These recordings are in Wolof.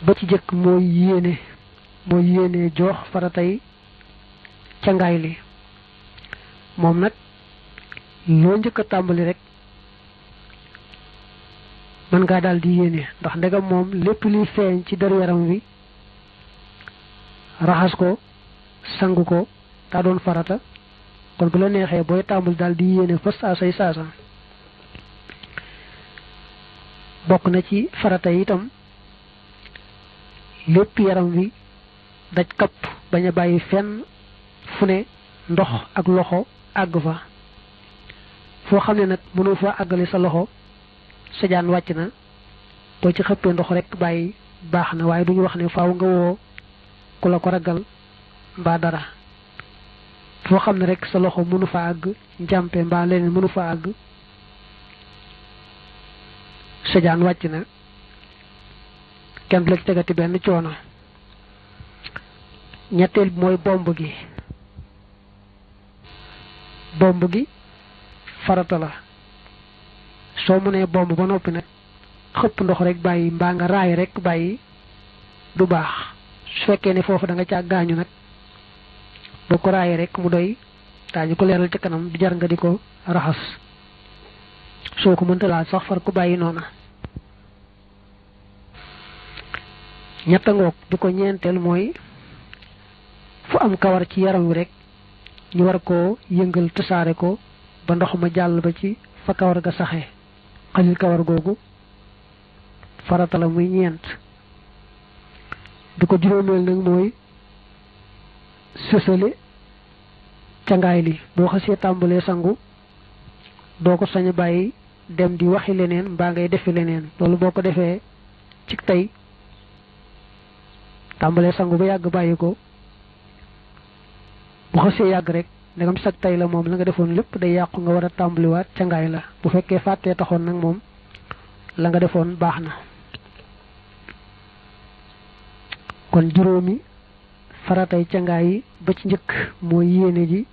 ba ci jëkk mooy yéene jox faratay cangaay li moom nag loo njëkk a tàmbali rek mën ngaa daal di yéene ndax ndegam moom lépp liy feeñ ci deru yaram wi raxas ko sangu ko daa doon farata kon bu la neexee booy tàmbali daal di yéene fa saasa bokk na ci farata yi itam lépp yaram wi daj kapp bañ a bàyyi fenn fu ne ndox ak loxo àgg fa foo xam ne nag mënoo fa àggale sa loxo sa jaan wàcc na boo ci xëppee ndox rek bàyyi baax na waaye duñu wax ne faaw nga woo ku la ko ragal mbaa dara foo xam ne rek sa loxo mënu fa àgg njàmpe mbaa leneen mënu fa àgg sa jaan wàcc na kenn du la tegati benn coono. ñetteel bi mooy bomb gi farata la soo mënee bomb ba noppi nag xëpp ndox rek bàyyi mbaa nga raay rek bàyyi du baax su fekkee ne foofu da nga caa gaañu nag boo ko raayee rek mu doy daañu ko leeral ci kanam du jar nga di ko raxas soo ko mënta laal sax far ko bàyyi noona. ñetta ngoog bi ko ñeenteel mooy fu am kawar ci yaram wi rek ñu war koo yëngal tasaare ko ba ndox ma jàll ba ci fa kawar ga saxe xalil kawar googu farata la muy ñeent. bi ko juróomeel nag mooy sësale cangaay li boo xasee tàmbalee sangu doo ko sañ a bàyyi dem di waxi leneen mbaa ngay defi leneen loolu boo ko defee ci tey tàmbalee sangu ba yàgg bàyyi ko bu xasee yàgg rek ndegam sag tey la moom la nga defoon lépp day yàqu nga war a tàmbaliwaat cangaay la bu fekkee fàttee taxoon nag moom la nga defoon baax na. kon juróomi faratay cangaay yi ba ci njëkk mooy yéene ji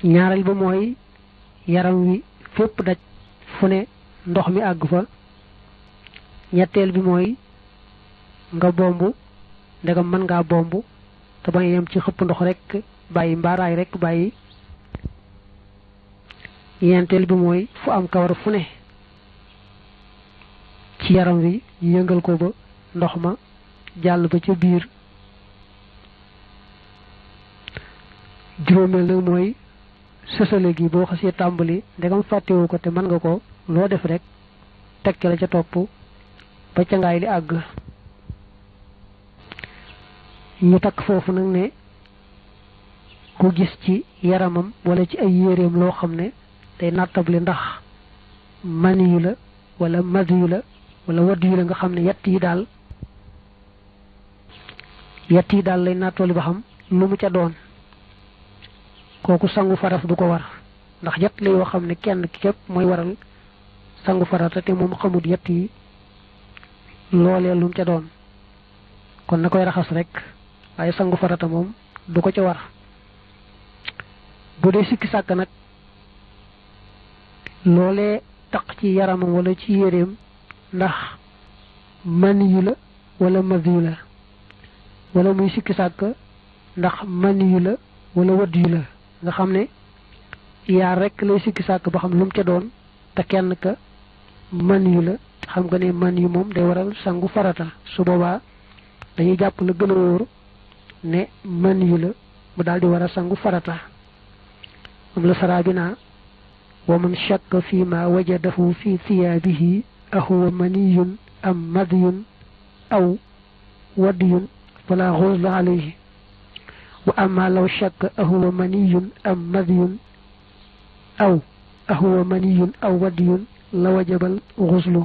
ñaareel ba mooy yaram wi fépp daj fu ne ndox mi àgg fa ñetteel bi mooy nga bomb ndegam mën ngaa bomb te bañ yem ci xëpp ndox rek bàyyi mbaaraay rek bàyyi ñeenteel bi mooy fu am kawar fu ne ci yaram wi yëngal ko ba ndox ma jàll ba ca biir juróomeel nag mooy sësale gi boo xasee tàmbali ndegam fàttewu ko te mën nga ko loo def rek tekki la ca topp ba cangaay li àgg. ñu takk foofu nag ne ku gis ci yaramam wala ci ay yéreem loo xam ne day nattable ndax mani yu la wala mad yu la wala wadd yu la nga xam ne yett yi daal lay nattooli ba xam lu mu ca doon kooku sangu faras du ko war ndax yett la yoo xam ne kenn ki képp mooy waral sangu farata te moom xamut yett yi loolee lu mu ca doon kon na koy raxas rek waaye sangu farata moom du ko ca war. bu dee sikki sàkk nag loolee taq ci yaramam wala ci yéreem ndax mani yu la wala madi yu la wala muy sikki sàkk ndax mani yu la wala wadd yu la nga xam ne yaar rek lay sikki sàkk ba xam lu mu ca doon te kenn ka mani yu la xam nga ne mani yu moom day waral sangu farata su boobaa dañuy jàpp la gën a wóor ne mani yu la mu daal di war a sangu farata moom la saraa bi naa wa man shakka fi ma wajadahu fi thiyaabihi ahuwa maniyun am madiyun aw wadiyun fala ghusla alayhi wa amma law shakka ahuwa maniyun am madiyun aw ahuwa maniyun aw wadiyun la wajabal ghuslu